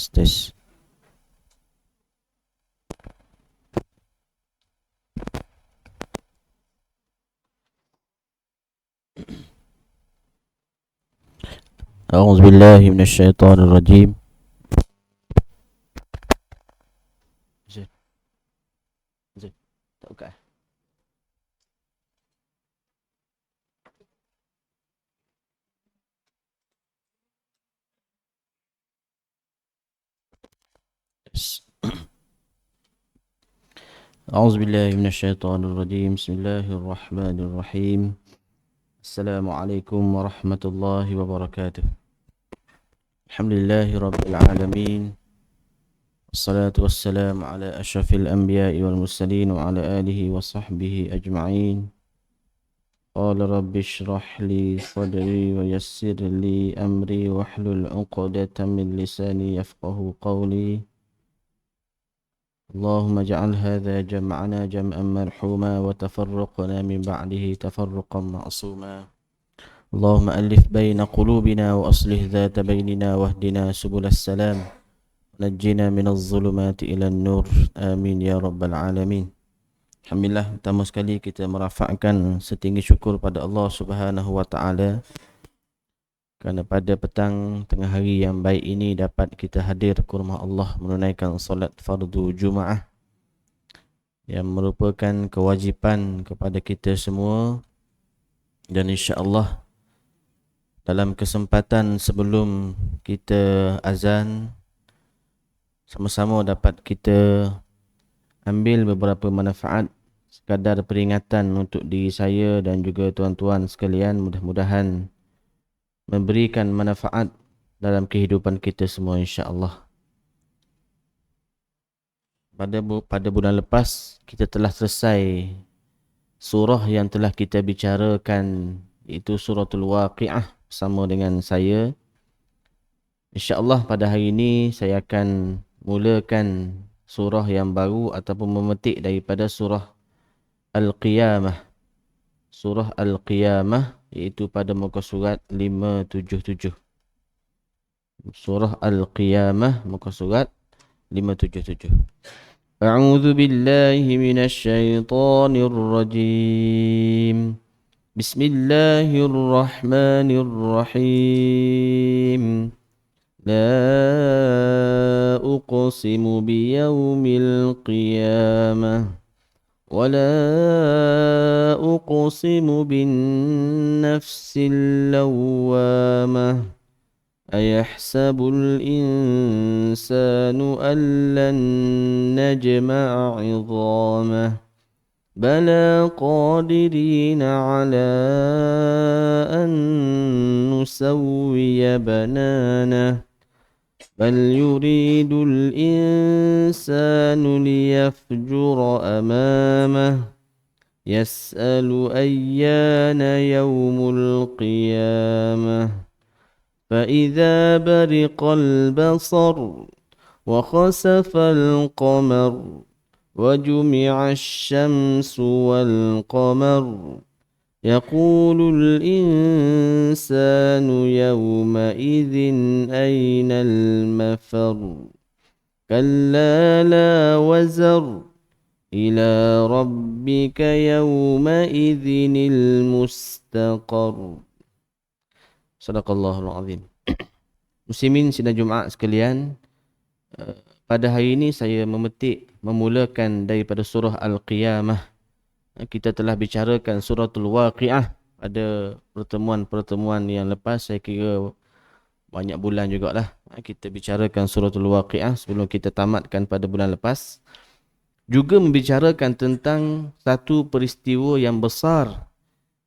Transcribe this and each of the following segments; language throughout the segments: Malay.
Tes. أعوذ بالله من الشيطان الرجيم. زين زين tak buka. أعوذ بالله من الشيطان الرجيم. بسم الله الرحمن الرحيم. السلام عليكم ورحمة الله وبركاته. الحمد لله رب العالمين، والصلاة والسلام على أشرف الأنبياء والمرسلين وعلى آله وصحبه أجمعين. قال رب اشرح لي صدري ويسر لي أمري واحلل عقدة من لساني يفقه قولي. اللهم اجعل هذا جمعنا جمعا مرحوما وتفرقنا من بعده تفرقا معصوما. اللهم ألف بين قلوبنا وأصلح ذات بيننا واهدنا سبل السلام نجنا من الظلمات إلى النور. آمين ya rabbal alamin. Alhamdulillah, pertama sekali kita merafakkan setinggi syukur pada Allah Subhanahu wa taala kerana pada petang tengah hari yang baik ini dapat kita hadir ke rumah Allah menunaikan solat fardu Jumaah yang merupakan kewajipan kepada kita semua. Dan insya-Allah dalam kesempatan sebelum kita azan, sama-sama dapat kita ambil beberapa manfaat sekadar peringatan untuk diri saya dan juga tuan-tuan sekalian. Mudah-mudahan memberikan manfaat dalam kehidupan kita semua insya-Allah. Pada bulan lepas kita telah selesai surah yang telah kita bicarakan, iaitu suratul Waqiah bersama dengan saya. Insya-Allah pada hari ini saya akan mulakan surah yang baru ataupun memetik daripada surah Al-Qiyamah. Surah Al-Qiyamah iaitu pada muka surat 577. Surah Al-Qiyamah muka surat 577. A'udzu billahi minasy syaithanir rajim. Bismillahirrahmanirrahim. La uqsimu biyaumil qiyamah ولا أقسم بالنفس اللوامة أيحسب الإنسان أن لن نجمع عظامه بلى قادرين على أن نسوي بنانه بل يريد الإنسان ليفجر أمامه يسأل أيان يوم القيامة فإذا برق البصر وخسف القمر وجمع الشمس والقمر يقول الإنسان يومئذ أين المفر كلا لا وزر إلى ربك يومئذ المستقر. Sadaqallahul azim. Muslimin sidang Jumaat sekalian, pada hari ini saya memulakan daripada surah Al-Qiyamah. Kita telah bicarakan suratul Waqiah pada pertemuan-pertemuan yang lepas. Saya kira banyak bulan jugalah kita bicarakan suratul Waqiah sebelum kita tamatkan pada bulan lepas. Juga membicarakan tentang satu peristiwa yang besar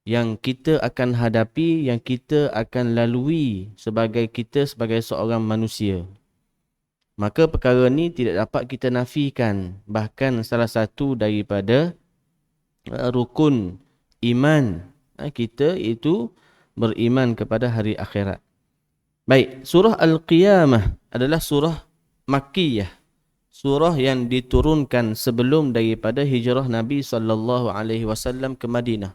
yang kita akan hadapi, yang kita akan lalui sebagai seorang manusia. Maka perkara ni tidak dapat kita nafikan. Bahkan salah satu daripada rukun iman kita itu beriman kepada hari akhirat. Baik, surah Al-Qiyamah adalah surah Makkiyah. Surah yang diturunkan sebelum daripada hijrah Nabi SAW ke Madinah.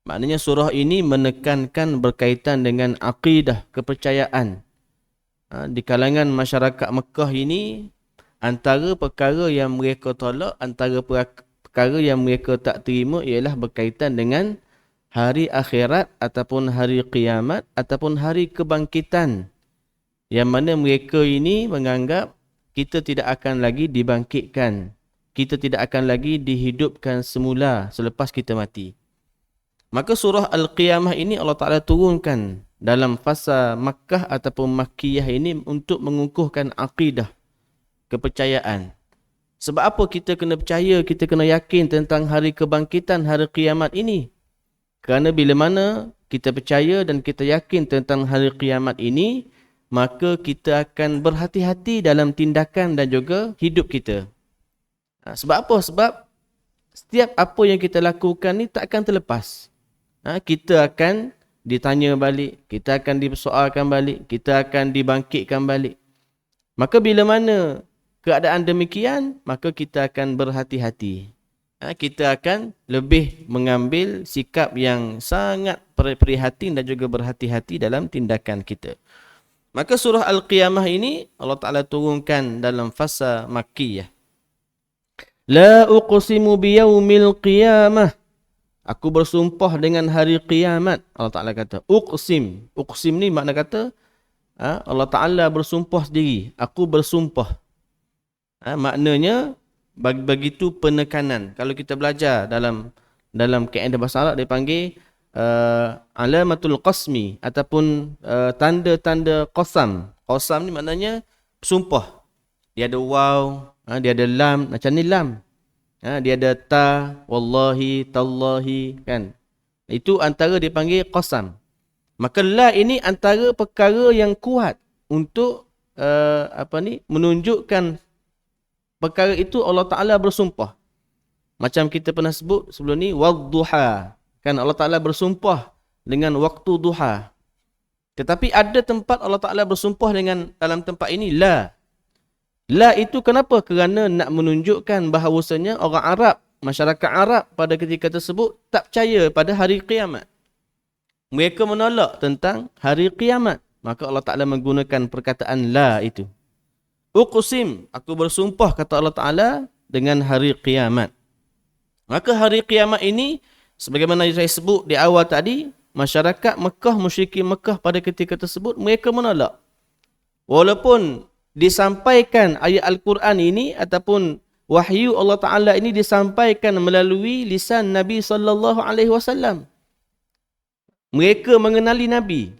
Maknanya surah ini menekankan berkaitan dengan akidah, kepercayaan. Di kalangan masyarakat Mekah ini, antara perkara yang mereka tolak, antara perkara yang mereka tak terima ialah berkaitan dengan hari akhirat ataupun hari kiamat ataupun hari kebangkitan. Yang mana mereka ini menganggap kita tidak akan lagi dibangkitkan. Kita tidak akan lagi dihidupkan semula selepas kita mati. Maka surah Al-Qiyamah ini Allah Ta'ala turunkan dalam fasa Makkah ataupun Makkiyah ini untuk mengukuhkan akidah, kepercayaan. Sebab apa kita kena percaya, kita kena yakin tentang hari kebangkitan, hari kiamat ini? Kerana bila mana kita percaya dan kita yakin tentang hari kiamat ini, maka kita akan berhati-hati dalam tindakan dan juga hidup kita. Sebab apa? Sebab setiap apa yang kita lakukan ni tak akan terlepas. Kita akan ditanya balik, kita akan dipersoalkan balik, kita akan dibangkitkan balik. Maka bila mana keadaan demikian, maka kita akan berhati-hati. Kita akan lebih mengambil sikap yang sangat prihatin dan juga berhati-hati dalam tindakan kita. Maka surah Al-Qiyamah ini Allah Ta'ala turunkan dalam fasa Makkiyah. La uqsimu biyaumil qiyamah. Aku bersumpah dengan hari kiamat. Allah Ta'ala kata, uqsim. Uqsim ni makna kata, Allah Ta'ala bersumpah sendiri. Aku bersumpah. Maknanya, begitu penekanan. Kalau kita belajar dalam kaedah bahasa Arab, dia panggil alamatul qasmi ataupun tanda-tanda qasam. Qasam ni maknanya sumpah. Dia ada waw, dia ada lam, macam ni lam. Dia ada ta, wallahi, tallahi, kan. Itu antara dipanggil qasam. Maka la ini antara perkara yang kuat untuk menunjukkan perkara itu Allah Ta'ala bersumpah. Macam kita pernah sebut sebelum ni, wadduha. Kan Allah Ta'ala bersumpah dengan waktu duha. Tetapi ada tempat Allah Ta'ala bersumpah dengan dalam tempat ini, la. La itu kenapa? Kerana nak menunjukkan bahawasanya orang Arab, masyarakat Arab pada ketika tersebut tak percaya pada hari kiamat. Mereka menolak tentang hari kiamat. Maka Allah Ta'ala menggunakan perkataan la itu. Uqsim, aku bersumpah kata Allah Ta'ala dengan hari kiamat. Maka hari kiamat ini, sebagaimana saya sebut di awal tadi, masyarakat Mekah, musyrikin Mekah pada ketika tersebut, mereka menolak. Walaupun disampaikan ayat Al-Quran ini ataupun wahyu Allah Ta'ala ini disampaikan melalui lisan Nabi SAW. Mereka mengenali Nabi.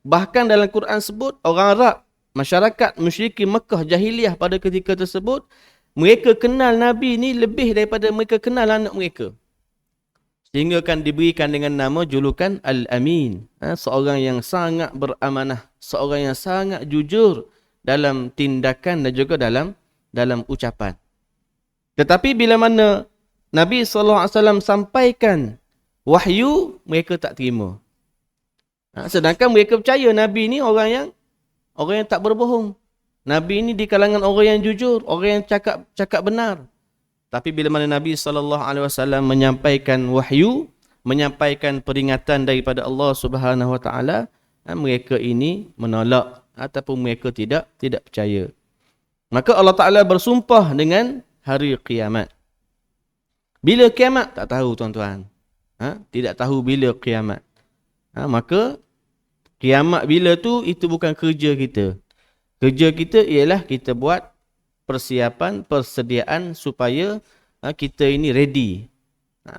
Bahkan dalam Quran sebut, orang Arab, masyarakat musyrikin Mekah jahiliah pada ketika tersebut, mereka kenal Nabi ini lebih daripada mereka kenal anak mereka. Sehingga kan diberikan dengan nama julukan Al-Amin. Seorang yang sangat beramanah. Seorang yang sangat jujur dalam tindakan dan juga dalam ucapan. Tetapi bila mana Nabi SAW sampaikan wahyu, mereka tak terima. Sedangkan mereka percaya Nabi ni orang yang tak berbohong. Nabi ni di kalangan orang yang jujur, orang yang cakap benar. Tapi bila mana Nabi SAW menyampaikan wahyu, menyampaikan peringatan daripada Allah Subhanahu Wa Taala, mereka ini menolak ataupun mereka tidak percaya. Maka Allah Ta'ala bersumpah dengan hari kiamat. Bila kiamat? Tak tahu tuan-tuan. Tidak tahu bila kiamat. Maka kiamat bila tu, itu bukan kerja kita. Kerja kita ialah kita buat persiapan, persediaan supaya kita ini ready.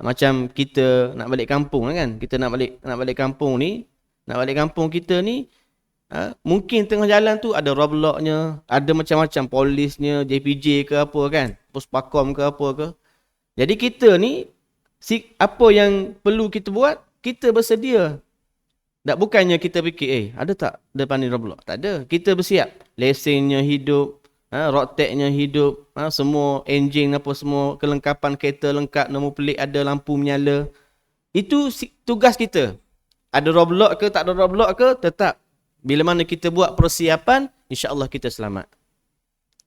Macam kita nak balik kampung kan. Kita nak balik kampung ni. Nak balik kampung kita ni, mungkin tengah jalan tu ada roadblocknya, ada macam-macam polisnya, JPJ ke apa kan, Puspakom ke apa ke. Jadi kita ni, apa yang perlu kita buat, kita bersedia. Tak bukannya kita fikir, ada tak depan ni roadblock? Tak ada. Kita bersiap. Lesennya hidup, road tagnya hidup, semua enjin apa semua, kelengkapan kereta lengkap, nombor pelik ada, lampu menyala. Itu tugas kita. Ada roadblock ke, tak ada roadblock ke, tetap. Bila mana kita buat persiapan, insya-Allah kita selamat.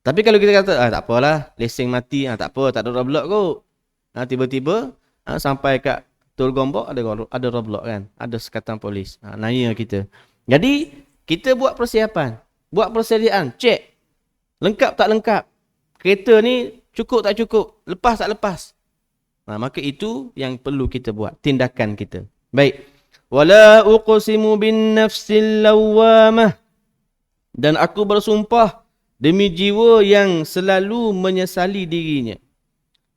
Tapi kalau kita kata, tak apalah, lesen mati, tak apa, tak ada roadblock kot. Tiba-tiba sampai kat Tol Gombok ada roadblock kan, ada sekatan polis. Naya kita. Jadi kita buat persiapan. Buat persediaan, cek. Lengkap tak lengkap. Kereta ni cukup tak cukup, lepas tak lepas. Maka itu yang perlu kita buat, tindakan kita. Baik. Wala uqsimu bin nafsil lawwamah. Dan aku bersumpah demi jiwa yang selalu menyesali dirinya.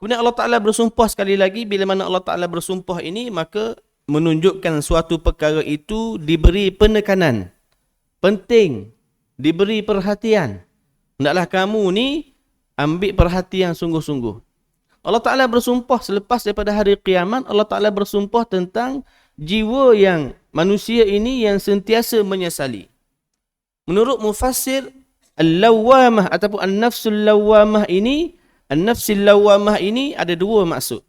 Kemudian Allah Ta'ala bersumpah sekali lagi. Bila mana Allah Ta'ala bersumpah ini, maka menunjukkan suatu perkara itu diberi penekanan. Penting. Diberi perhatian. Hendaklah kamu ni ambil perhatian sungguh-sungguh. Allah Ta'ala bersumpah selepas daripada hari kiamat. Allah Ta'ala bersumpah tentang jiwa yang manusia ini yang sentiasa menyesali. Menurut mufassir, al-lawwamah ataupun an-nafsul lawwamah ini, an-nafsil lawwamah ini ada dua maksud.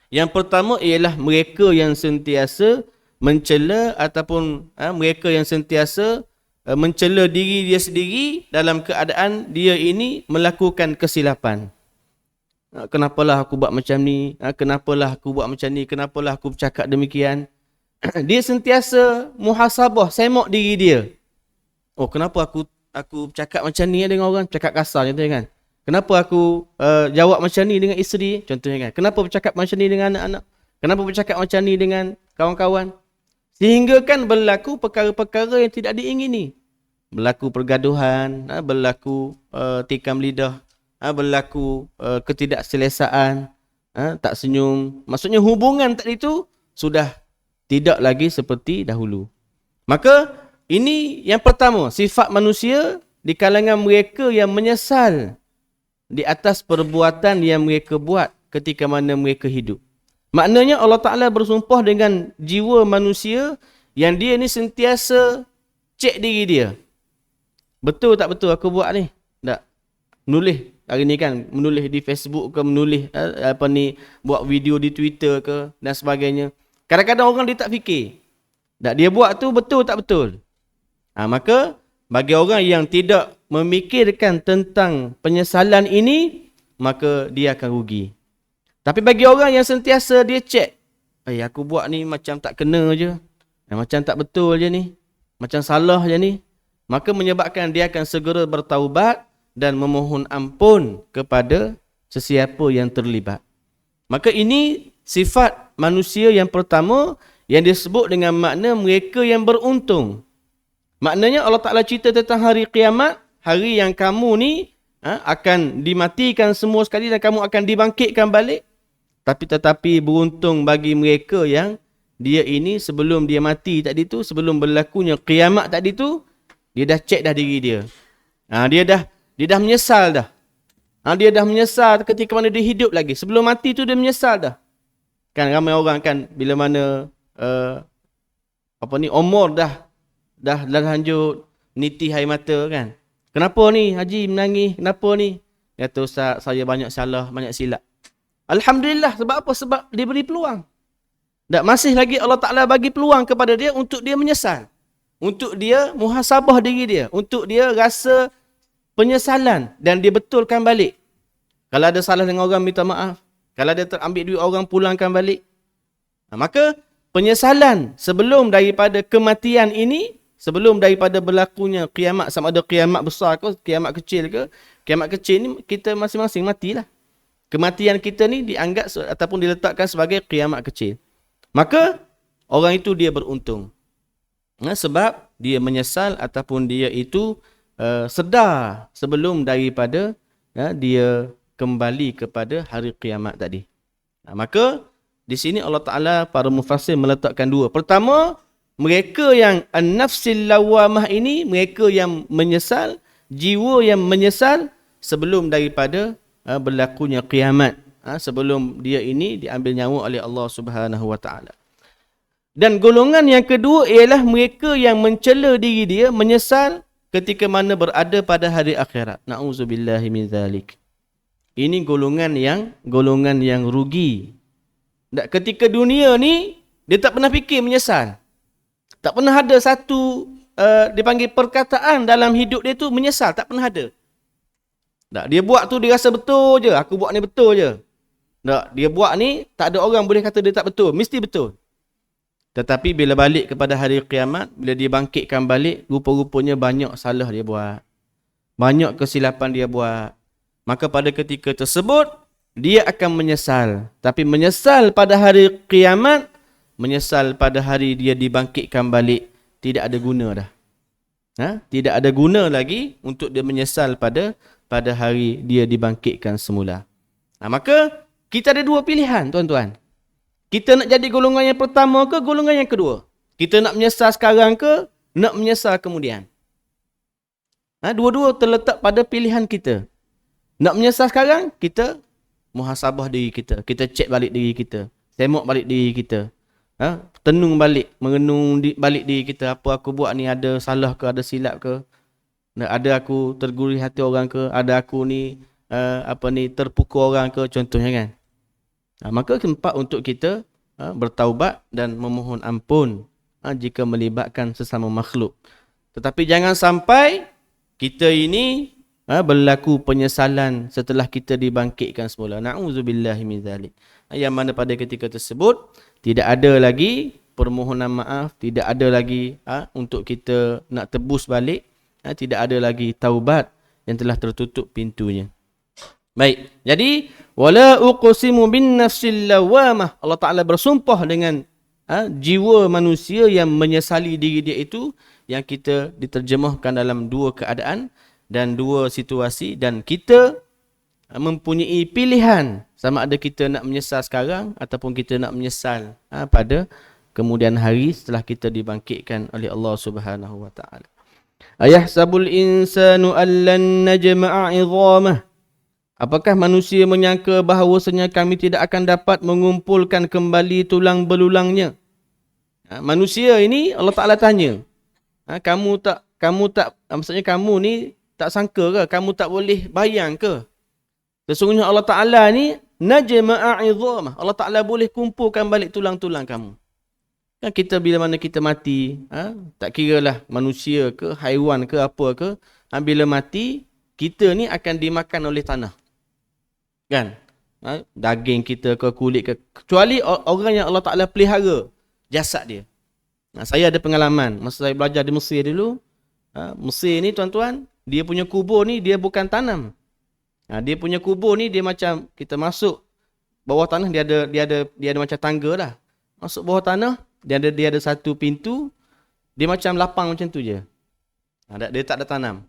Yang pertama ialah mereka yang sentiasa mencela ataupun mereka yang sentiasa mencela diri dia sendiri dalam keadaan dia ini melakukan kesilapan. Kenapalah aku buat macam ni? Kenapalah aku buat macam ni? Kenapalah aku bercakap demikian? Dia sentiasa muhasabah, semok diri dia. Oh, kenapa aku bercakap macam ni dengan orang? Cakap kasar contohnya kan. Kenapa aku jawab macam ni dengan isteri? Contohnya kan. Kenapa bercakap macam ni dengan anak-anak? Kenapa bercakap macam ni dengan kawan-kawan? Sehingga kan berlaku perkara-perkara yang tidak diingini. Berlaku pergaduhan, berlaku tikam lidah, berlaku ketidakselesaan, tak senyum. Maksudnya hubungan tadi itu sudah tidak lagi seperti dahulu. Maka ini yang pertama, sifat manusia di kalangan mereka yang menyesal di atas perbuatan yang mereka buat ketika mana mereka hidup. Maknanya Allah Ta'ala bersumpah dengan jiwa manusia yang dia ni sentiasa cek diri dia. Betul tak betul aku buat ni? Tak. Menulis hari ni kan, menulis di Facebook ke, menulis buat video di Twitter ke dan sebagainya. Kadang-kadang orang dia tak fikir. Tak, dia buat tu betul tak betul? Maka bagi orang yang tidak memikirkan tentang penyesalan ini, maka dia akan rugi. Tapi bagi orang yang sentiasa dia cek, aku buat ni macam tak kena je, macam tak betul je ni, macam salah je ni, maka menyebabkan dia akan segera bertaubat dan memohon ampun kepada sesiapa yang terlibat. Maka ini sifat manusia yang pertama yang disebut dengan makna mereka yang beruntung. Maknanya Allah Ta'ala cerita tentang hari kiamat, hari yang kamu ni akan dimatikan semua sekali dan kamu akan dibangkitkan balik. Tetapi beruntung bagi mereka yang dia ini sebelum dia mati tadi tu, sebelum berlakunya kiamat tadi tu, dia dah cek dah diri dia. Dia dah menyesal dah. Dia dah menyesal ketika mana dia hidup lagi. Sebelum mati tu dia menyesal dah. Kan ramai orang kan bila mana umur dah lanjut niti air mata kan. Kenapa ni Haji menangis? Kenapa ni? Kata Ustaz, saya banyak salah, banyak silap. Alhamdulillah, sebab apa? Sebab dia beri peluang. Dan masih lagi Allah Ta'ala bagi peluang kepada dia untuk dia menyesal. Untuk dia muhasabah diri dia. Untuk dia rasa penyesalan dan dia betulkan balik. Kalau ada salah dengan orang, minta maaf. Kalau dia terambil duit orang, pulangkan balik. Maka penyesalan sebelum daripada kematian ini, sebelum daripada berlakunya kiamat, sama ada kiamat besar ke, kiamat kecil ke, kiamat kecil ni kita masing-masing matilah. Kematian kita ni dianggap ataupun diletakkan sebagai kiamat kecil. Maka orang itu dia beruntung. Sebab dia menyesal ataupun dia itu sedar sebelum daripada dia kembali kepada hari kiamat tadi. Maka di sini Allah Ta'ala, para mufassir meletakkan dua. Pertama, mereka yang an-nafsil lawamah ini, mereka yang menyesal, jiwa yang menyesal sebelum daripada berlakunya kiamat, sebelum dia ini diambil nyawa oleh Allah Subhanahu Wa Ta'ala. Dan golongan yang kedua ialah mereka yang mencela diri dia, menyesal ketika mana berada pada hari akhirat. Na'udzubillahi min zalik. Ini golongan yang rugi. Dan ketika dunia ni dia tak pernah fikir menyesal. Tak pernah ada satu dipanggil perkataan dalam hidup dia tu menyesal, tak pernah ada. Tak, dia buat tu dia rasa betul je, aku buat ni betul je. Tak, dia buat ni tak ada orang boleh kata dia tak betul, mesti betul. Tetapi bila balik kepada hari kiamat, bila dia bangkitkan balik, rupa-rupanya banyak salah dia buat. Banyak kesilapan dia buat. Maka pada ketika tersebut, dia akan menyesal. Tapi menyesal pada hari kiamat, menyesal pada hari dia dibangkitkan balik, tidak ada guna dah. Tidak ada guna lagi untuk dia menyesal pada hari dia dibangkitkan semula. Maka kita ada dua pilihan, tuan-tuan. Kita nak jadi golongan yang pertama ke golongan yang kedua? Kita nak menyesal sekarang ke nak menyesal kemudian? Dua-dua terletak pada pilihan kita. Nak menyesal sekarang, kita muhasabah diri kita. Kita cek balik diri kita. Tengok balik diri kita. Tenung balik, mengenung balik diri kita. Apa aku buat ni, ada salah ke, ada silap ke? Ada aku tergurih hati orang ke? Ada aku ni terpukul orang ke? Contohnya kan. Maka tempat untuk kita bertaubat dan memohon ampun jika melibatkan sesama makhluk. Tetapi jangan sampai kita ini berlaku penyesalan setelah kita dibangkitkan semula. Na'udzubillahi min zalik. Yang mana pada ketika tersebut tidak ada lagi permohonan maaf, tidak ada lagi untuk kita nak tebus balik, tidak ada lagi taubat yang telah tertutup pintunya. Baik, jadi wala uqsimu bin nafsil lawamah. Allah Taala bersumpah dengan jiwa manusia yang menyesali diri dia itu, yang kita diterjemahkan dalam dua keadaan dan dua situasi, dan kita mempunyai pilihan sama ada kita nak menyesal sekarang ataupun kita nak menyesal pada kemudian hari setelah kita dibangkitkan oleh Allah Subhanahu wa taala. Ayahsabul insanu allan najma'a 'idhamah. Apakah manusia menyangka bahawasanya kami tidak akan dapat mengumpulkan kembali tulang belulangnya? Manusia ini Allah Taala tanya. Maksudnya kamu ni tak sangka ke? Kamu tak boleh bayang ke? Sesungguhnya Allah Taala ni najma'a 'idhamah. Allah Taala boleh kumpulkan balik tulang-tulang kamu. Kan kita bila mana kita mati, tak kiralah manusia ke, haiwan ke, apa ke, bila mati, kita ni akan dimakan oleh tanah. Kan? Daging kita ke, kulit ke, kecuali orang yang Allah Ta'ala pelihara jasad dia. Saya ada pengalaman masa saya belajar di Mesir dulu. Mesir ni tuan-tuan, dia punya kubur ni dia bukan tanam. Dia punya kubur ni dia macam kita masuk bawah tanah, dia ada macam tangga lah. Masuk bawah tanah, dia ada satu pintu, dia macam lapang macam tu je. Dia tak ada tanam.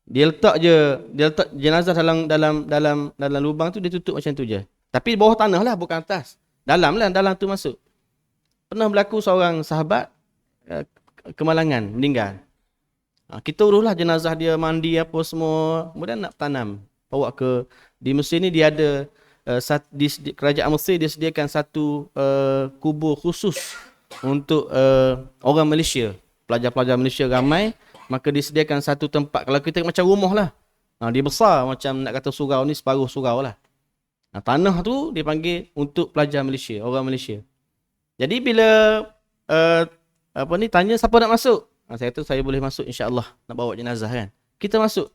Dia letak jenazah dalam lubang tu, dia tutup macam tu je. Tapi bawah tanah lah, bukan atas. Dalam tu masuk. Pernah berlaku seorang sahabat kemalangan, meninggal. Kita uruslah jenazah dia, mandi apa semua, kemudian nak tanam. Bawa ke, di Mesir ni dia ada, di kerajaan Mesir dia sediakan satu kubur khusus untuk orang Malaysia. Pelajar-pelajar Malaysia ramai. Maka disediakan satu tempat. Kalau kita macam rumah lah. Dia besar macam nak kata surau ni, separuh surau lah. Tanah tu dia panggil untuk pelajar Malaysia, orang Malaysia. Jadi bila tanya siapa nak masuk? Saya kata saya boleh masuk insya-Allah, nak bawa jenazah kan. Kita masuk.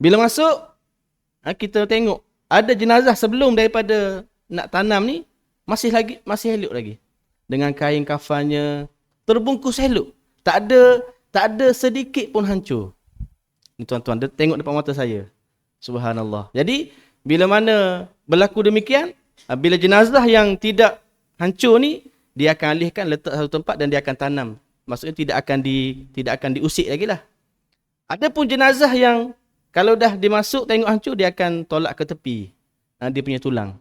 Bila masuk, kita tengok ada jenazah sebelum daripada nak tanam ni masih elok lagi. Dengan kain kafannya terbungkus elok. Tak ada sedikit pun hancur. Ni tuan-tuan, tengok depan mata saya. Subhanallah. Jadi, bila mana berlaku demikian, bila jenazah yang tidak hancur ni, dia akan alihkan, letak satu tempat dan dia akan tanam. Maksudnya tidak akan diusik lagi lah. Ada pun jenazah yang kalau dah dimasuk tengok hancur, dia akan tolak ke tepi. Dia punya tulang.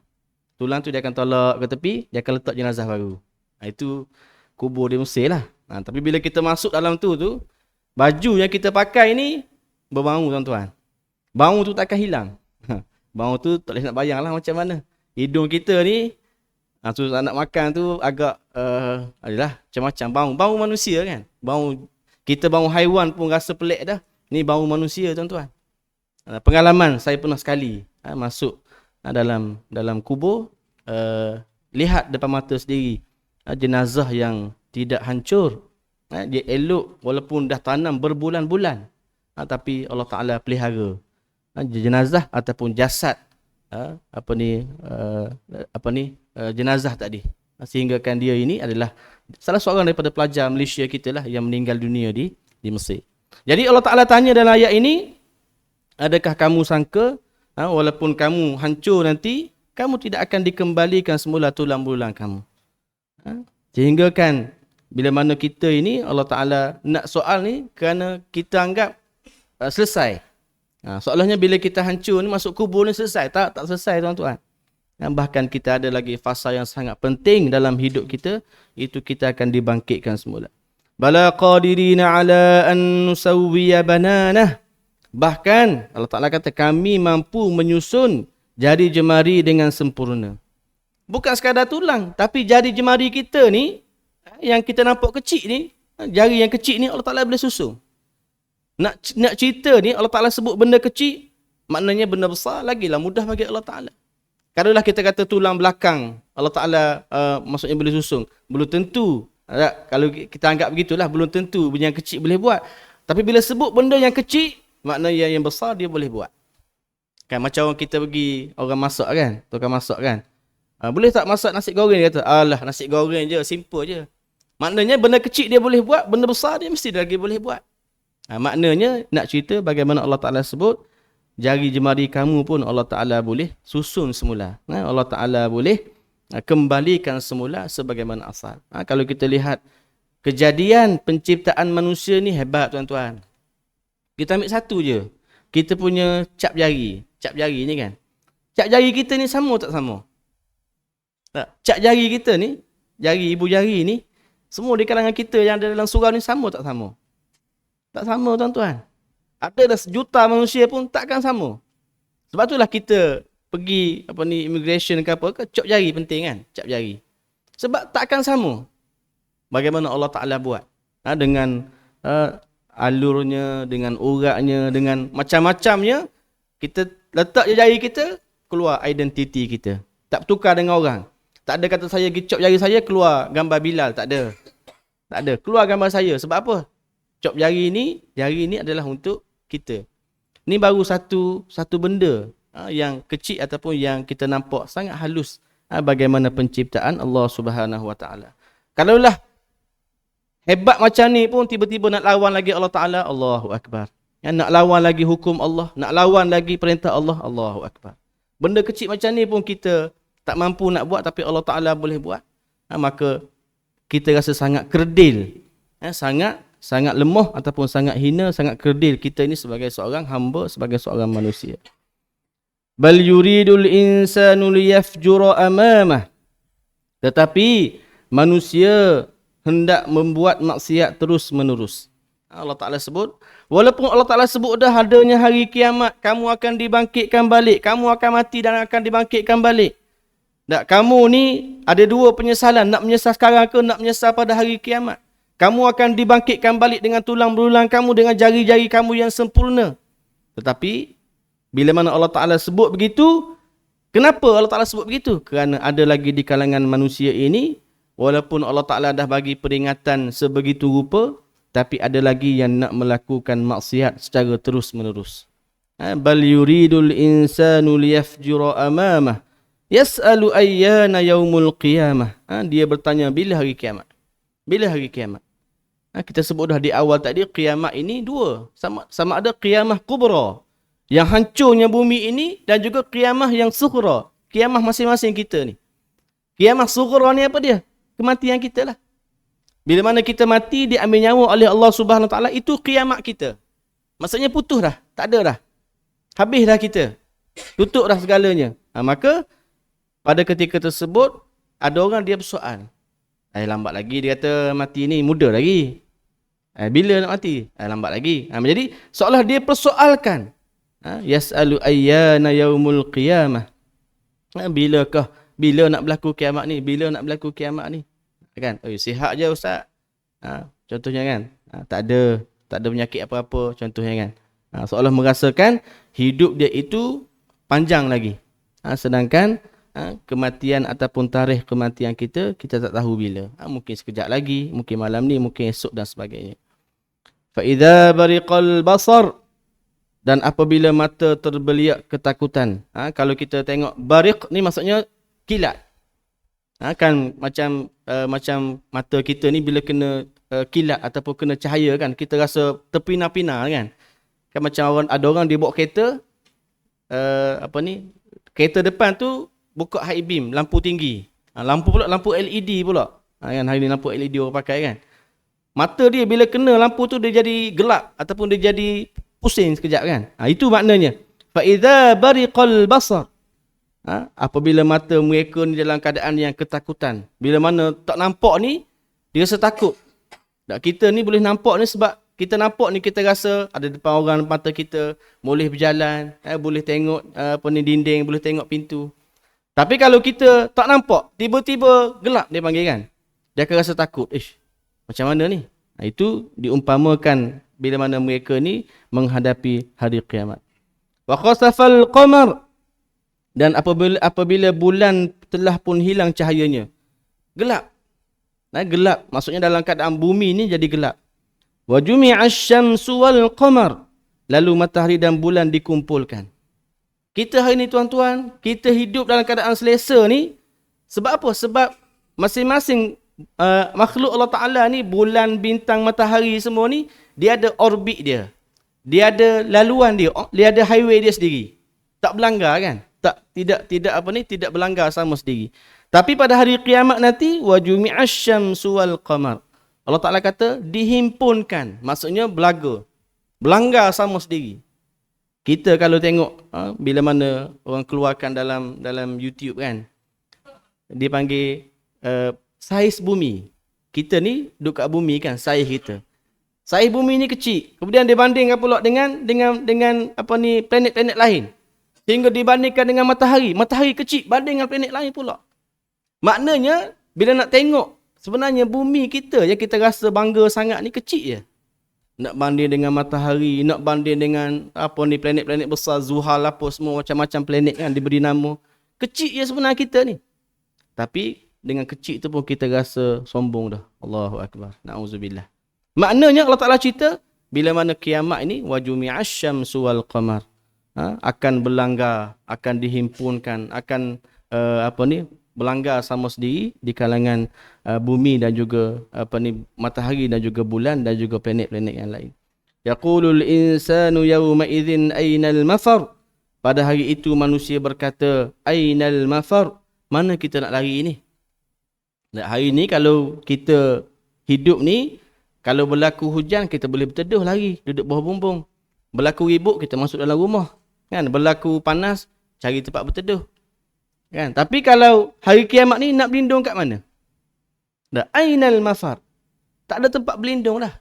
Tulang tu dia akan tolak ke tepi, dia akan letak jenazah baru. Itu kubur di Mesir lah. Tapi bila kita masuk dalam tu, baju yang kita pakai ni berbau tuan-tuan. Bau tu takkan hilang. Bau tu tak boleh nak bayang lah macam mana. Hidung kita ni, nak makan tu agak, adalah macam-macam. Bau manusia kan. Kita bau haiwan pun rasa pelik dah. Ni bau manusia tuan-tuan. Pengalaman saya pernah sekali masuk dalam kubur, lihat depan mata sendiri jenazah yang tidak hancur. Dia elok walaupun dah tanam berbulan-bulan. Tapi Allah Ta'ala pelihara jenazah ataupun jasad jenazah tadi. Sehinggakan dia ini adalah salah seorang daripada pelajar Malaysia kita lah yang meninggal dunia di Mesir. Jadi Allah Ta'ala tanya dalam ayat ini, adakah kamu sangka walaupun kamu hancur nanti, kamu tidak akan dikembalikan semula tulang belulang kamu. Sehingga kan bila mana kita ini Allah Ta'ala nak soal ni kerana kita anggap selesai. Soalnya bila kita hancur ni masuk kubur ni selesai. Tak selesai tuan-tuan. Bahkan kita ada lagi fasa yang sangat penting dalam hidup kita, itu kita akan dibangkitkan semula. Bala qadirina ala an nusawwiya bananah. Bahkan Allah Ta'ala kata kami mampu menyusun jari jemari dengan sempurna. Bukan sekadar tulang, tapi jari jemari kita ni, yang kita nampak kecil ni, jari yang kecil ni Allah Ta'ala boleh susun. Nak cerita ni Allah Ta'ala sebut benda kecil, maknanya benda besar lagilah mudah bagi Allah Ta'ala. Kalaulah kita kata tulang belakang, Allah Ta'ala maksudnya boleh susun. Belum tentu, kalau kita anggap begitulah, belum tentu benda yang kecil boleh buat. Tapi bila sebut benda yang kecil, maknanya yang besar dia boleh buat. Kan macam orang kita pergi, orang masak kan, tukang masak kan. Boleh tak masak nasi goreng? Dia kata, alah nasi goreng je, simple je. Maknanya benda kecil dia boleh buat, benda besar dia mesti lagi boleh buat. Maknanya nak cerita bagaimana Allah Ta'ala sebut, jari jemari kamu pun Allah Ta'ala boleh susun semula. Allah Ta'ala boleh kembalikan semula sebagaimana asal. Kalau kita lihat kejadian penciptaan manusia ni hebat tuan-tuan. Kita ambil satu je. Kita punya cap jari. Cap jari ni kan. Cap jari kita ni sama tak sama? Cap jari kita ni, jari ibu jari ni, semua di kalangan kita yang ada dalam surau ni sama tak sama? Tak sama tuan-tuan. Ada dah sejuta manusia pun takkan sama. Sebab itulah kita pergi immigration ke apa ke, cap jari penting kan, cap jari. Sebab takkan sama. Bagaimana Allah Ta'ala buat. Dengan alurnya, dengan uratnya, dengan macam-macamnya, kita letak je jari kita, keluar identiti kita. Tak bertukar dengan orang. Tak ada kata saya pergi cop jari saya, keluar gambar Bilal. Tak ada. Tak ada. Keluar gambar saya. Sebab apa? Cop jari ni adalah untuk kita. Ni baru satu benda yang kecil ataupun yang kita nampak sangat halus bagaimana penciptaan Allah Subhanahu Wa Taala. Kalaulah hebat macam ni pun tiba-tiba nak lawan lagi Allah Ta'ala, Allahu Akbar. Nak lawan lagi hukum Allah, nak lawan lagi perintah Allah, Allahu Akbar. Benda kecil macam ni pun kita tak mampu nak buat, tapi Allah Ta'ala boleh buat. Maka kita rasa sangat kerdil. Sangat lemah ataupun sangat hina, sangat kerdil kita ini sebagai seorang hamba, sebagai seorang manusia. Bal yuridul insanu liyafjura amamah. Tetapi manusia hendak membuat maksiat terus menerus. Allah Ta'ala sebut, walaupun Allah Ta'ala sebut dah adanya hari kiamat, kamu akan dibangkitkan balik, kamu akan mati dan akan dibangkitkan balik. Tak, kamu ni ada dua penyesalan, nak menyesal sekarang ke nak menyesal pada hari kiamat. Kamu akan dibangkitkan balik dengan tulang belulang kamu, dengan jari-jari kamu yang sempurna. Tetapi bila mana Allah Ta'ala sebut begitu, kenapa Allah Ta'ala sebut begitu? Kerana ada lagi di kalangan manusia ini, walaupun Allah Ta'ala dah bagi peringatan sebegitu rupa, tapi ada lagi yang nak melakukan maksiat secara terus menerus. Bal yuridul insanu liyafjura amamah. Yas'alu ayyana yaumul qiyamah. Dia bertanya bila hari kiamat. Bila hari kiamat. Kita sebut dah di awal tadi, kiamat ini dua. Sama ada kiamah kubra, yang hancurnya bumi ini, dan juga kiamah yang sughra. Kiamah masing-masing kita ni. Kiamah sughra ni apa dia? Kematian kita lah. Bila mana kita mati, diambil nyawa oleh Allah Subhanahu Wa Taala, itu kiamat kita. Maksudnya putus dah. Tak ada dah. Habis dah kita. Tutup dah segalanya. Maka pada ketika tersebut, ada orang dia bersoal. Lambat lagi, dia kata mati ni muda lagi. Bila nak mati? Lambat lagi. Jadi seolah dia persoalkan. Yas'alu ayyana yaumul qiyamah. Bila nak berlaku kiamat ni? Bila nak berlaku kiamat ni? Kan? Sihat je ustaz. Contohnya kan? Tak ada penyakit apa-apa, contohnya kan? Seolah merasakan hidup dia itu panjang lagi. Sedangkan kematian ataupun tarikh kematian kita tak tahu bila. Mungkin sekejap lagi, mungkin malam ni, mungkin esok dan sebagainya. Fa idza bariqal basar, dan apabila mata terbeliak ketakutan. Kalau kita tengok bariq ni maksudnya kilat. Kan macam mata kita ni bila kena kilat ataupun kena cahaya kan, kita rasa terpina-pina kan. Kan macam ada orang dia bawa kereta, kereta depan tu buka high beam, lampu tinggi. Lampu pula lampu LED pula. Kan hari ni lampu LED orang pakai kan. Mata dia bila kena lampu tu dia jadi gelap ataupun dia jadi pusing sekejap kan. Itu maknanya. Fa idza bariqal basar. Apabila mata mereka ni dalam keadaan yang ketakutan. Bila mana tak nampak ni, dia rasa takut. Kita ni boleh nampak ni sebab kita nampak ni kita rasa ada depan orang mata kita, boleh berjalan, boleh tengok dinding, boleh tengok pintu. Tapi kalau kita tak nampak, tiba-tiba gelap dia panggil kan. Dia akan rasa takut. Macam mana ni? Itu diumpamakan bila mana mereka ni menghadapi hari kiamat. Wa khasafal qamar, dan apabila bulan telah pun hilang cahayanya. Gelap. Gelap. Maksudnya dalam keadaan bumi ni jadi gelap. Wa jumi'asy syamsu wal qamar. Lalu matahari dan bulan dikumpulkan. Kita hari ni tuan-tuan, kita hidup dalam keadaan selesa ni. Sebab apa? Sebab masing-masing makhluk Allah Ta'ala ni, bulan, bintang, matahari semua ni, dia ada orbit dia. Dia ada laluan dia. Dia ada highway dia sendiri. Tak berlanggar kan? Tidak berlanggar sama sendiri. Tapi pada hari kiamat nanti, wa jumi'asy syamsu wal qamar. Allah Ta'ala kata dihimpunkan. Maksudnya berlanggar sama sendiri. Kita kalau tengok bila mana orang keluarkan dalam YouTube kan, dia panggil saiz bumi. Kita ni duduk kat bumi kan, saiz kita. Saiz bumi ni kecil. Kemudian dia bandingkan pula dengan planet-planet lain. Sehingga dibandingkan dengan matahari. Matahari kecil banding dengan planet lain pula. Maknanya, bila nak tengok, sebenarnya bumi kita yang kita rasa bangga sangat ni kecil je. Nak banding dengan matahari, nak banding dengan planet-planet besar, Zuhal apa semua macam-macam planet kan diberi nama. Kecil je sebenarnya kita ni. Tapi dengan kecil tu pun kita rasa sombong dah. Allahu Akbar. Na'udzubillah. Maknanya Allah Ta'ala cerita, bila mana kiamat ini, wa jumi'asy syamsu wal qamar. Akan berlanggar, akan dihimpunkan, akan berlanggar sama sendiri di kalangan bumi dan juga matahari dan juga bulan dan juga planet-planet yang lain. Yaqulul insanu yawma idzin ainal mafar. Pada hari itu manusia berkata, ainal mafar? Mana kita nak lari ni? Hari ni kalau kita hidup ni, kalau berlaku hujan kita boleh berteduh lari, duduk bawah bumbung. Berlaku ribut kita masuk dalam rumah. Kan, berlaku panas, cari tempat berteduh. Kan, tapi kalau hari kiamat ni nak berlindung kat mana? Ainal mafar. Tak ada tempat berlindung dah.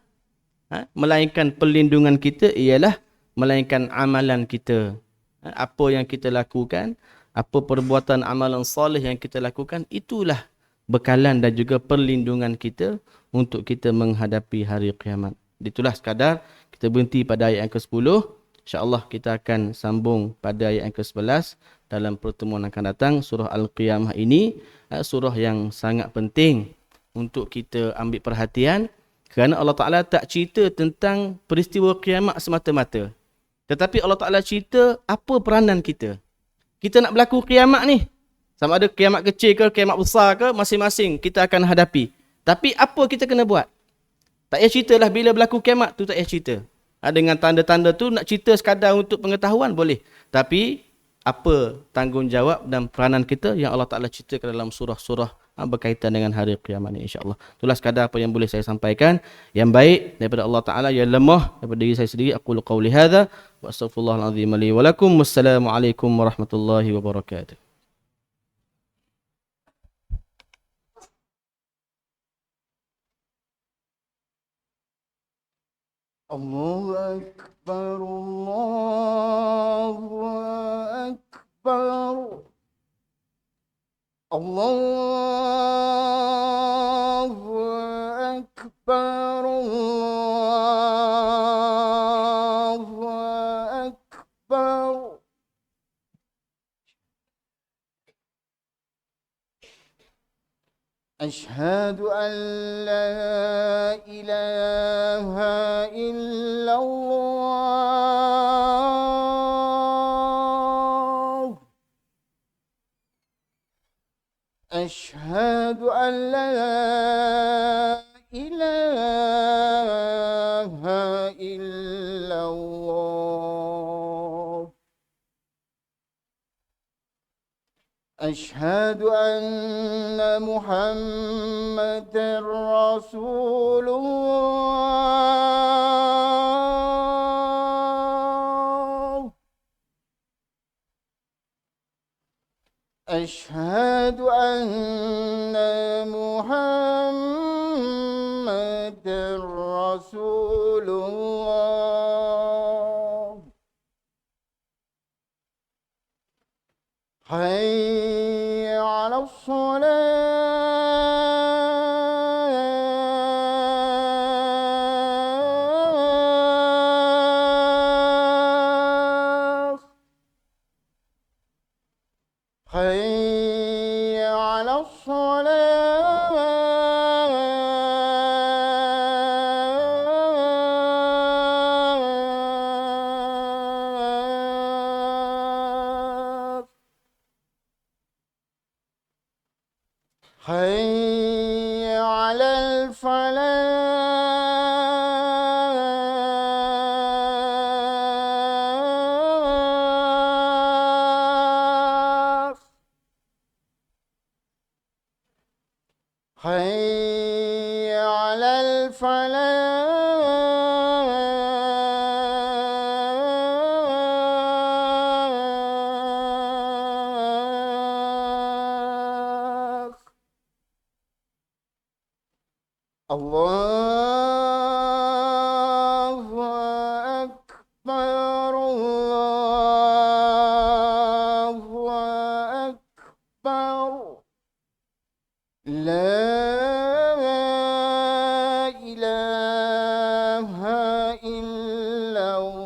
Melainkan perlindungan kita ialah melainkan amalan kita. Apa yang kita lakukan, apa perbuatan amalan soleh yang kita lakukan, itulah bekalan dan juga perlindungan kita untuk kita menghadapi hari kiamat. Itulah sekadar kita berhenti pada ayat yang ke-10. InsyaAllah kita akan sambung pada ayat yang ke-11 dalam pertemuan akan datang. Surah Al-Qiyamah ini surah yang sangat penting untuk kita ambil perhatian, kerana Allah Ta'ala tak cerita tentang peristiwa kiamat semata-mata, tetapi Allah Ta'ala cerita apa peranan kita. Kita nak berlaku kiamat ni, sama ada kiamat kecil ke kiamat besar ke, masing-masing kita akan hadapi. Tapi apa kita kena buat? Tak payah ceritalah bila berlaku kiamat tu, tak payah cerita. Dengan tanda-tanda tu nak cerita sekadar untuk pengetahuan boleh. Tapi apa tanggungjawab dan peranan kita yang Allah Ta'ala ceritakan dalam surah-surah berkaitan dengan hari kiamat ni, insyaAllah. Itulah sekadar apa yang boleh saya sampaikan. Yang baik daripada Allah Ta'ala, yang lemah daripada diri saya sendiri. Aqulu qawli hadha wa astaghfirullahaladzim li wa lakum. Wassalamualaikum warahmatullahi wabarakatuh. Allahu Akbar, Allahu Akbar, Allahu Akbar, Allahu Akbar. أشهد أن لا إله إلا الله. أشهد أشهد أن لا إله إلا الله. أشهد أن محمدا رسول الله. أشهد أن محمدا رسول الله. حي على الصلاة. حي على الصلاة. حي على الفلاح. حي على الفلاح. الله أكبر. الله أكبر. لا إله إلا الله.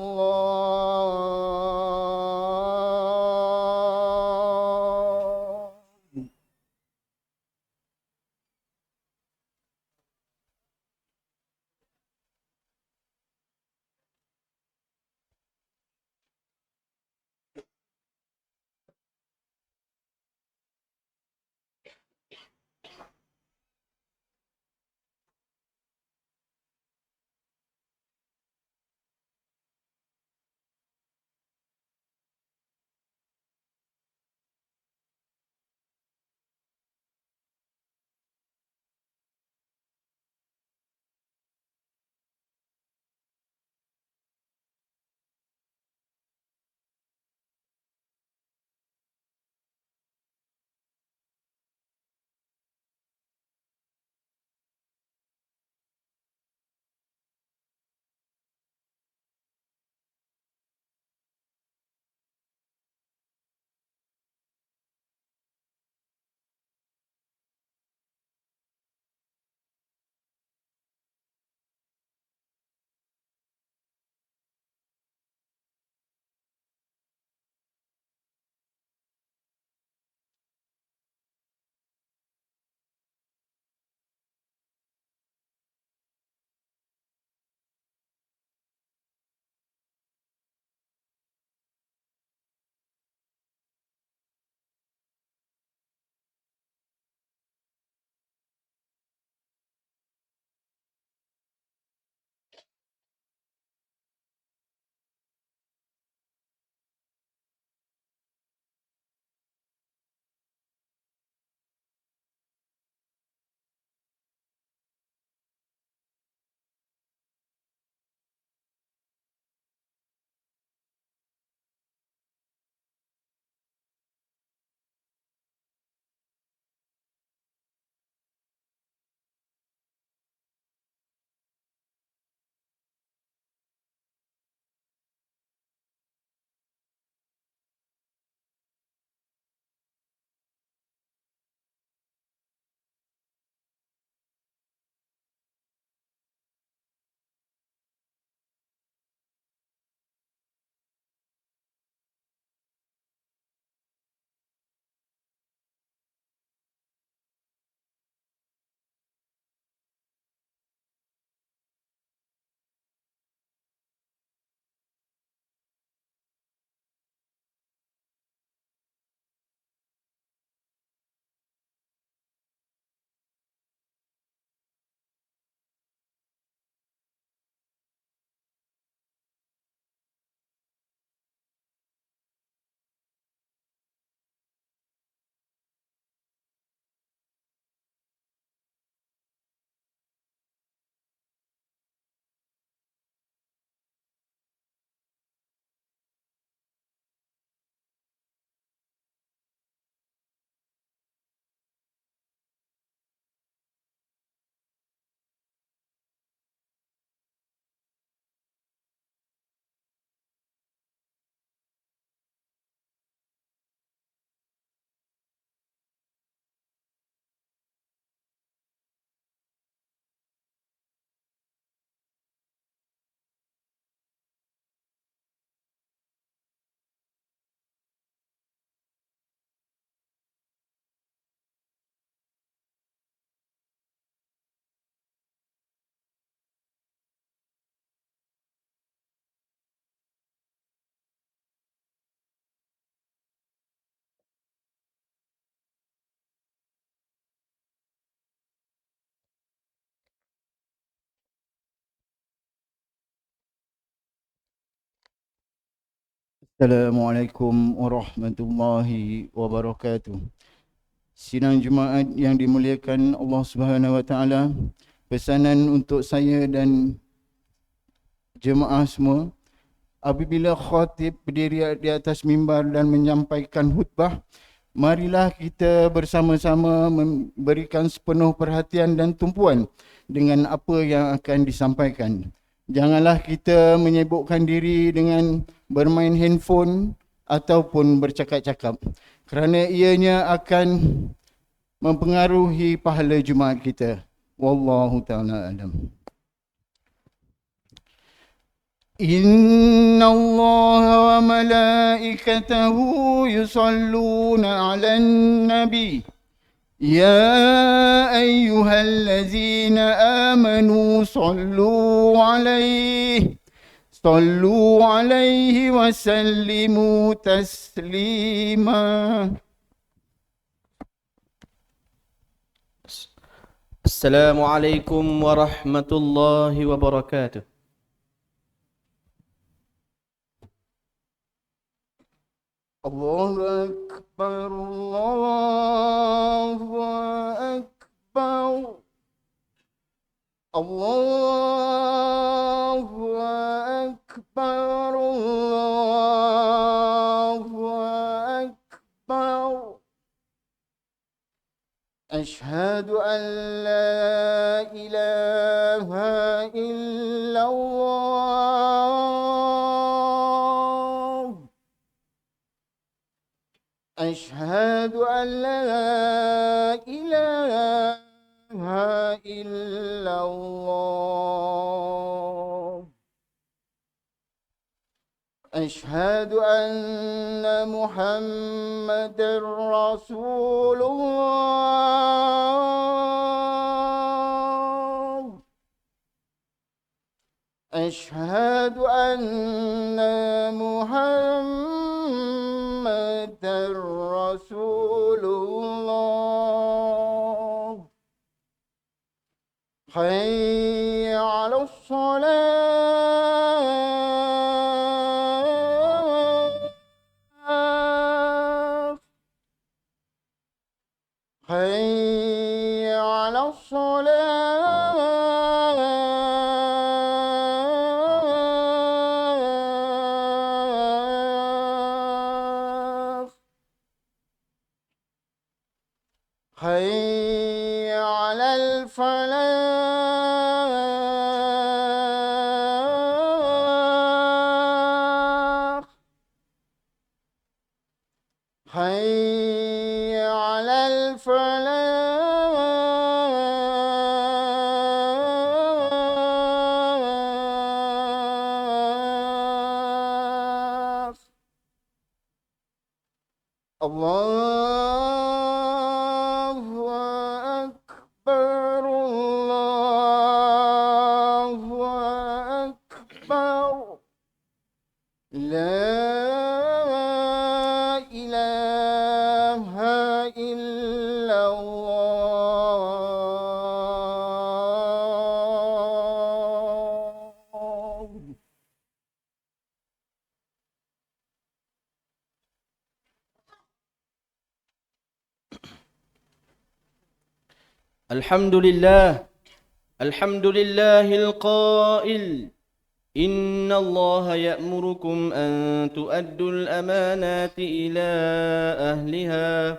Assalamualaikum warahmatullahi wabarakatuh. Sidang Jumaat yang dimuliakan Allah Subhanahu wa taala, pesanan untuk saya dan jemaah semua, apabila khatib berdiri di atas mimbar dan menyampaikan khutbah, marilah kita bersama-sama memberikan sepenuh perhatian dan tumpuan dengan apa yang akan disampaikan. Janganlah kita menyibukkan diri dengan bermain handphone ataupun bercakap-cakap, kerana ianya akan mempengaruhi pahala Jumaat kita. Wallahu ta'ala alam. إن الله وملائكته يصلون على النبي يا أيها الذين آمنوا صلوا عليه وسلموا تسليما. السلام عليكم ورحمة الله وبركاته. الله أكبر الله أكبر الله أكبر الله أكبر. أشهد أن لا إله إلا الله. أشهد أن لا إله إلا الله. أشهد أن محمدا رسول الله. أشهد أن محمدا رسول الله. حي على الصلاة. حي على الصلاة. حي على الفلاح. حي على الفلاح. الله أكبر الله أكبر. لا إله إلا الله. الحمد لله القائل إن الله يأمركم أن تؤدوا الأمانات إلى أهلها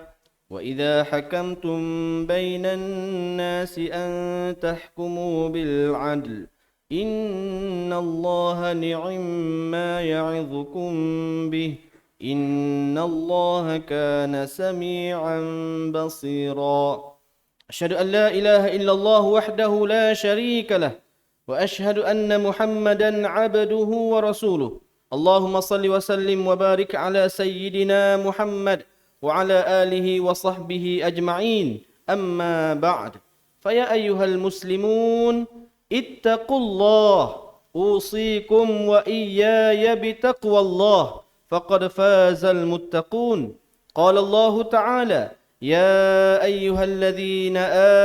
وإذا حكمتم بين الناس أن تحكموا بالعدل إن الله نعم ما يعظكم به إن الله كان سميعا بصيرا. أشهد أن لا إله إلا الله وحده لا شريك له وأشهد أن محمدا عبده ورسوله. اللهم صل وسلم وبارك على سيدنا محمد وعلى آله وصحبه أجمعين. أما بعد، فيا أيها المسلمون اتقوا الله، أوصيكم وإياي بتقوى الله، فقد فاز المتقون. قال الله تعالى: يا أيها الذين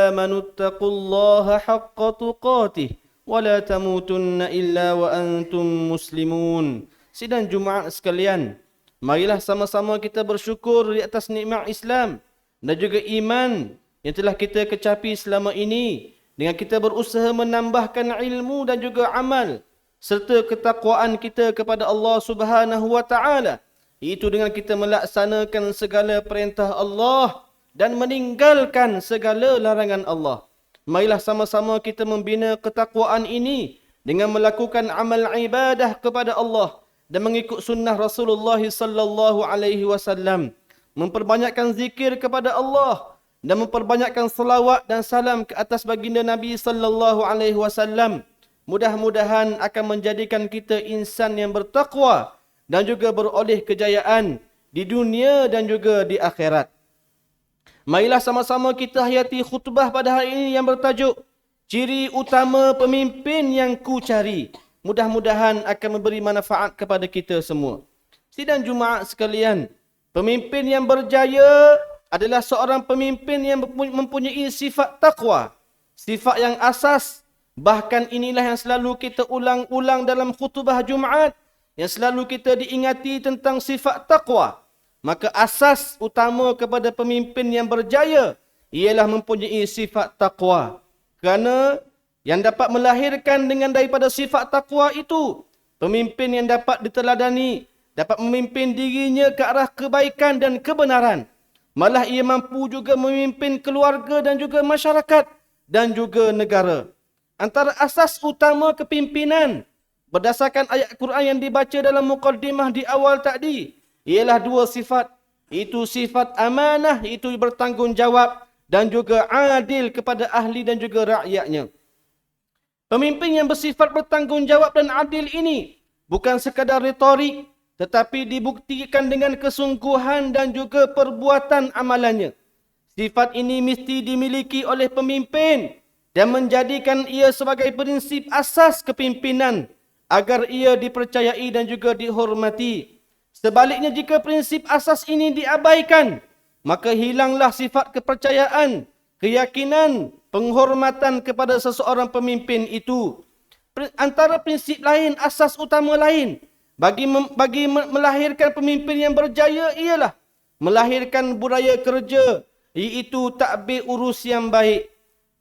آمنوا اتقوا الله حق تقاته ولا تموتن إلا وأنتم مسلمون. Sidang Jumaat sekalian, marilah sama-sama kita bersyukur di atas nikmat Islam dan juga iman yang telah kita kecapi selama ini dengan kita berusaha menambahkan ilmu dan juga amal serta ketakwaan kita kepada Allah Subhanahu wa taala, iaitu dengan kita melaksanakan segala perintah Allah dan meninggalkan segala larangan Allah. Marilah sama-sama kita membina ketakwaan ini dengan melakukan amal ibadah kepada Allah dan mengikut sunnah Rasulullah sallallahu alaihi wasallam, memperbanyakkan zikir kepada Allah dan memperbanyakkan selawat dan salam ke atas baginda Nabi sallallahu alaihi wasallam. Mudah-mudahan akan menjadikan kita insan yang bertakwa dan juga beroleh kejayaan di dunia dan juga di akhirat. Marilah sama-sama kita hayati khutbah pada hari ini yang bertajuk Ciri Utama Pemimpin yang Ku Cari. Mudah-mudahan akan memberi manfaat kepada kita semua. Sidang Jumaat sekalian, pemimpin yang berjaya adalah seorang pemimpin yang mempunyai sifat takwa. Sifat yang asas, bahkan inilah yang selalu kita ulang-ulang dalam khutbah Jumaat, yang selalu kita diingati tentang sifat takwa. Maka asas utama kepada pemimpin yang berjaya ialah mempunyai sifat takwa. Kerana yang dapat melahirkan dengan daripada sifat takwa itu, pemimpin yang dapat diteladani, dapat memimpin dirinya ke arah kebaikan dan kebenaran. Malah ia mampu juga memimpin keluarga dan juga masyarakat dan juga negara. Antara asas utama kepimpinan berdasarkan ayat Quran yang dibaca dalam muqaddimah di awal tadi ialah dua sifat. Itu sifat amanah, itu bertanggungjawab dan juga adil kepada ahli dan juga rakyatnya. Pemimpin yang bersifat bertanggungjawab dan adil ini bukan sekadar retorik, tetapi dibuktikan dengan kesungguhan dan juga perbuatan amalannya. Sifat ini mesti dimiliki oleh pemimpin dan menjadikan ia sebagai prinsip asas kepimpinan agar ia dipercayai dan juga dihormati. Sebaliknya, jika prinsip asas ini diabaikan, maka hilanglah sifat kepercayaan, keyakinan, penghormatan kepada seseorang pemimpin itu. Antara prinsip lain, asas utama lain bagi melahirkan pemimpin yang berjaya ialah melahirkan budaya kerja, iaitu tadbir urus yang baik.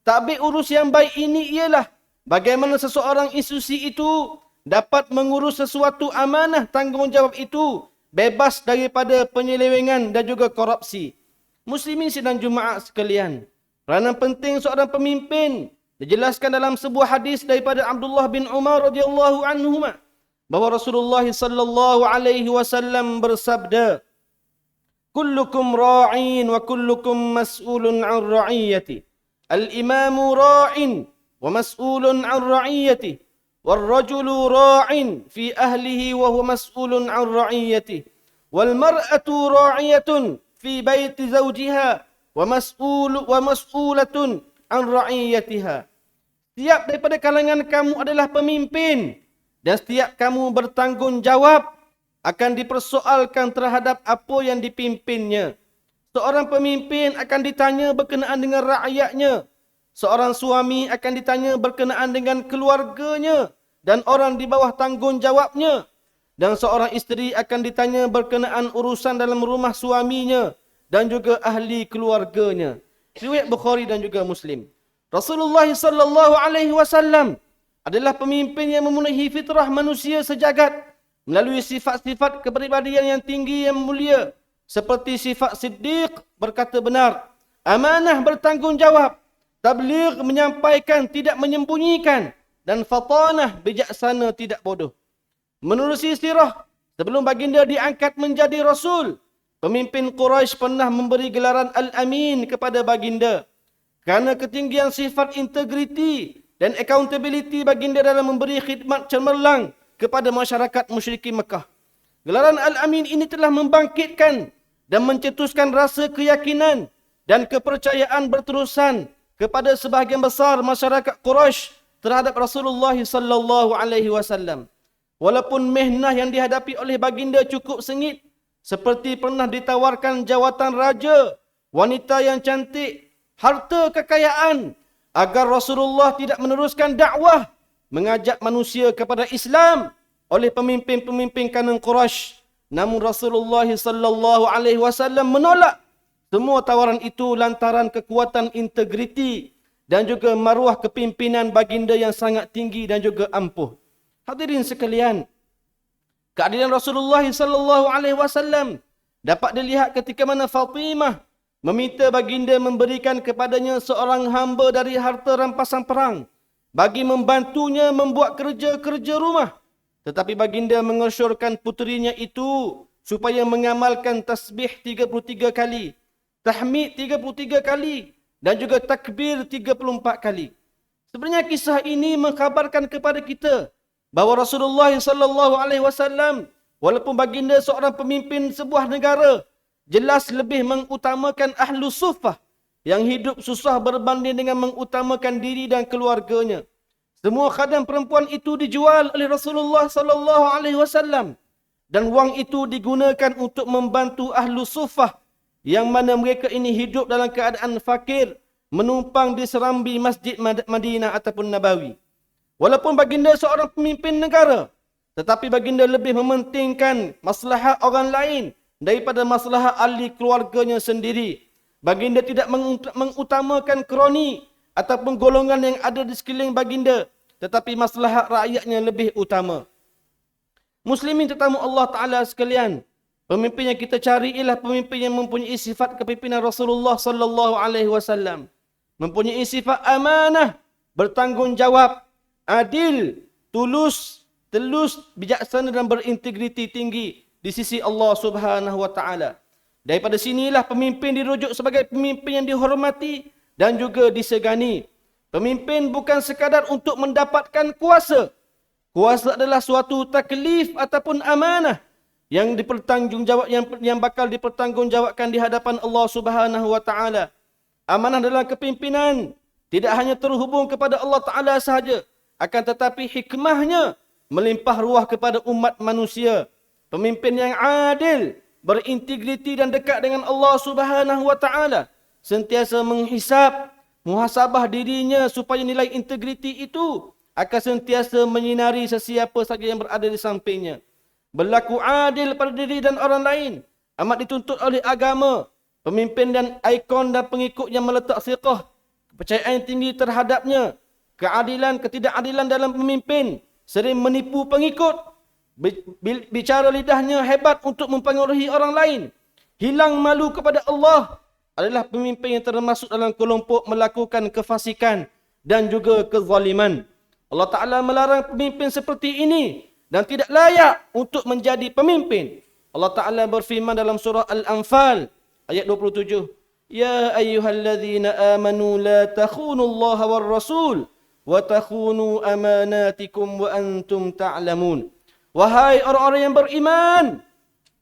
Tadbir urus yang baik ini ialah bagaimana seseorang institusi itu dapat mengurus sesuatu amanah tanggungjawab itu bebas daripada penyelewengan dan juga korupsi. Muslimin sidang Jumaat sekalian, peranan penting seorang pemimpin dijelaskan dalam sebuah hadis daripada Abdullah bin Umar radhiyallahu anhuma bahawa Rasulullah sallallahu alaihi wasallam bersabda, "Kullukum ra'in wa kullukum mas'ulun 'an ra'iyati. Al-imamu ra'in wa mas'ulun 'an ra'iyati. Wal-rajulu ra'in fi ahlihi wa huwa mas'ulun 'an ra'iyati. Wal-mar'atu ra'iyatun fi baiti zawjiha wa mas'ulatun 'an ra'iyatiha." Setiap daripada kalangan kamu adalah pemimpin dan setiap kamu bertanggungjawab akan dipersoalkan terhadap apa yang dipimpinnya. Seorang pemimpin akan ditanya berkenaan dengan rakyatnya. Seorang suami akan ditanya berkenaan dengan keluarganya dan orang di bawah tanggungjawabnya. Dan seorang isteri akan ditanya berkenaan urusan dalam rumah suaminya dan juga ahli keluarganya. Riwayat Bukhari dan juga Muslim. Rasulullah sallallahu alaihi wasallam adalah pemimpin yang memenuhi fitrah manusia sejagat melalui sifat-sifat kepribadian yang tinggi yang mulia seperti sifat siddiq, berkata benar, amanah, bertanggungjawab, tabligh, menyampaikan, tidak menyembunyikan, dan fatanah, bijaksana, tidak bodoh. Menerusi sirah, sebelum baginda diangkat menjadi rasul, pemimpin Quraisy pernah memberi gelaran Al-Amin kepada baginda kerana ketinggian sifat integriti dan accountability baginda dalam memberi khidmat cemerlang kepada masyarakat musyrikin Mekah. Gelaran Al-Amin ini telah membangkitkan dan mencetuskan rasa keyakinan dan kepercayaan berterusan kepada sebahagian besar masyarakat Quraisy terhadap Rasulullah sallallahu alaihi wasallam. Walaupun mihnah yang dihadapi oleh baginda cukup sengit, seperti pernah ditawarkan jawatan raja, wanita yang cantik, harta kekayaan, agar Rasulullah tidak meneruskan dakwah, mengajak manusia kepada Islam, oleh pemimpin-pemimpin kalangan Quraisy. Namun Rasulullah sallallahu alaihi wasallam menolak semua tawaran itu lantaran kekuatan integriti dan juga maruah kepimpinan baginda yang sangat tinggi dan juga ampuh. Hadirin sekalian, keadilan Rasulullah sallallahu alaihi wasallam dapat dilihat ketika mana Fatimah meminta baginda memberikan kepadanya seorang hamba dari harta rampasan perang bagi membantunya membuat kerja-kerja rumah. Tetapi baginda mengesyorkan puterinya itu supaya mengamalkan tasbih 33 kali, tahmid 33 kali dan juga takbir 34 kali. Sebenarnya kisah ini mengkhabarkan kepada kita bahawa Rasulullah sallallahu alaihi wasallam walaupun baginda seorang pemimpin sebuah negara, jelas lebih mengutamakan ahlu suffah yang hidup susah berbanding dengan mengutamakan diri dan keluarganya. Semua khadam perempuan itu dijual oleh Rasulullah sallallahu alaihi wasallam dan wang itu digunakan untuk membantu ahlu suffah yang mana mereka ini hidup dalam keadaan fakir, menumpang di serambi Masjid Madinah ataupun Nabawi. Walaupun baginda seorang pemimpin negara, tetapi baginda lebih mementingkan maslahat orang lain daripada maslahat ahli keluarganya sendiri. Baginda tidak mengutamakan kroni ataupun golongan yang ada di sekeliling baginda, tetapi maslahat rakyatnya lebih utama. Muslimin tetamu Allah Ta'ala sekalian, pemimpin yang kita cari ialah pemimpin yang mempunyai sifat kepimpinan Rasulullah sallallahu alaihi wasallam. Mempunyai sifat amanah, bertanggungjawab, adil, tulus, bijaksana dan berintegriti tinggi di sisi Allah Subhanahu wa taala. Daripada sinilah pemimpin dirujuk sebagai pemimpin yang dihormati dan juga disegani. Pemimpin bukan sekadar untuk mendapatkan kuasa. Kuasa adalah suatu taklif ataupun amanah yang yang bakal dipertanggungjawabkan di hadapan Allah Subhanahu wa taala. Amanah dalam kepimpinan tidak hanya terhubung kepada Allah Taala sahaja, akan tetapi hikmahnya melimpah ruah kepada umat manusia. Pemimpin yang adil, berintegriti dan dekat dengan Allah Subhanahu wa taala, sentiasa menghisap, muhasabah dirinya supaya nilai integriti itu akan sentiasa menyinari sesiapa saja yang berada di sampingnya. Berlaku adil pada diri dan orang lain amat dituntut oleh agama. Pemimpin dan ikon dan pengikut yang meletak siqah, kepercayaan tinggi terhadapnya. Keadilan, ketidakadilan dalam pemimpin, sering menipu pengikut, bicara lidahnya hebat untuk mempengaruhi orang lain, hilang malu kepada Allah, adalah pemimpin yang termasuk dalam kelompok melakukan kefasikan dan juga kezaliman. Allah Ta'ala melarang pemimpin seperti ini dan tidak layak untuk menjadi pemimpin. Allah Ta'ala berfirman dalam surah Al-Anfal ayat 27. Ya ayyuhalladzina amanu la takhunu Allah war rasul wa takhunu amanatikum wa antum ta'lamun. Wahai orang-orang yang beriman,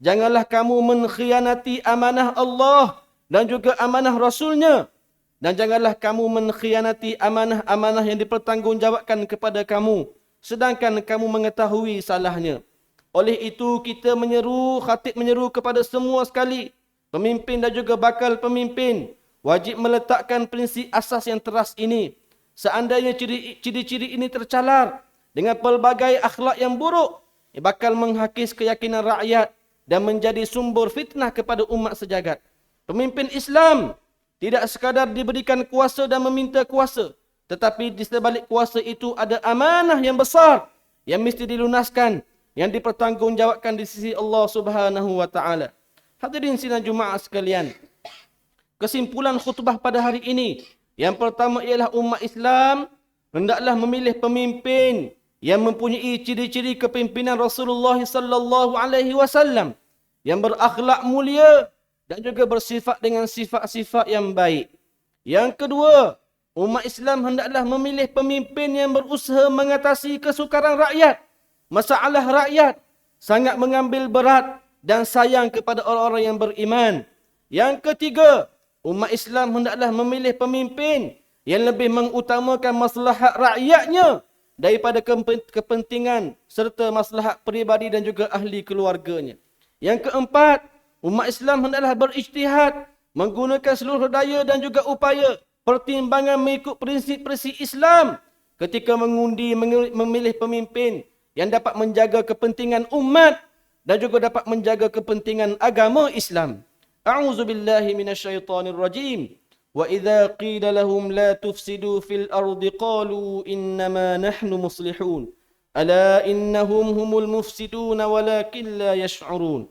janganlah kamu mengkhianati amanah Allah dan juga amanah Rasulnya. Dan janganlah kamu mengkhianati amanah-amanah yang dipertanggungjawabkan kepada kamu, sedangkan kamu mengetahui salahnya. Oleh itu kita khatib menyeru kepada semua sekali, pemimpin dan juga bakal pemimpin, wajib meletakkan prinsip asas yang teras ini. Seandainya ciri-ciri ini tercalar dengan pelbagai akhlak yang buruk, bakal menghakis keyakinan rakyat dan menjadi sumber fitnah kepada umat sejagat. Pemimpin Islam tidak sekadar diberikan kuasa dan meminta kuasa, tetapi di sebalik kuasa itu ada amanah yang besar yang mesti dilunaskan, yang dipertanggungjawabkan di sisi Allah Subhanahu wa taala. Hadirin sidang Jumaat sekalian, kesimpulan khutbah pada hari ini, yang pertama ialah umat Islam hendaklah memilih pemimpin yang mempunyai ciri-ciri kepimpinan Rasulullah sallallahu alaihi wasallam, yang berakhlak mulia dan juga bersifat dengan sifat-sifat yang baik. Yang kedua, umat Islam hendaklah memilih pemimpin yang berusaha mengatasi kesukaran rakyat, masalah rakyat, sangat mengambil berat dan sayang kepada orang-orang yang beriman. Yang ketiga, umat Islam hendaklah memilih pemimpin yang lebih mengutamakan maslahat rakyatnya daripada kepentingan serta maslahat peribadi dan juga ahli keluarganya. Yang keempat, umat Islam hendaklah berijtihad, menggunakan seluruh daya dan juga upaya pertimbangan mengikut prinsip-prinsip Islam ketika mengundi memilih pemimpin yang dapat menjaga kepentingan umat dan juga dapat menjaga kepentingan agama Islam. A'udzubillahi minasyaitonir rajim. Wa idza qila lahum la tufsidu fil ardi qalu innama nahnu muslihun. Ala innahum humul mufsidun walakin la yash'urun.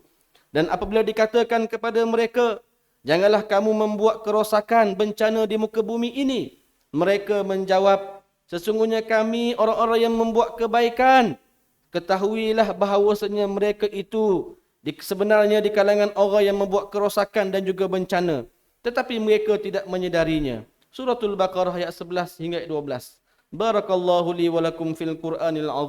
Dan apabila dikatakan kepada mereka, janganlah kamu membuat kerosakan, bencana di muka bumi ini. Mereka menjawab, sesungguhnya kami orang-orang yang membuat kebaikan. Ketahuilah bahawasanya mereka itu sebenarnya di kalangan orang yang membuat kerosakan dan juga bencana. Tetapi mereka tidak menyedarinya. Suratul Baqarah ayat 11 hingga 12. Barakallahu li wa lakum fil Qur'anil azim.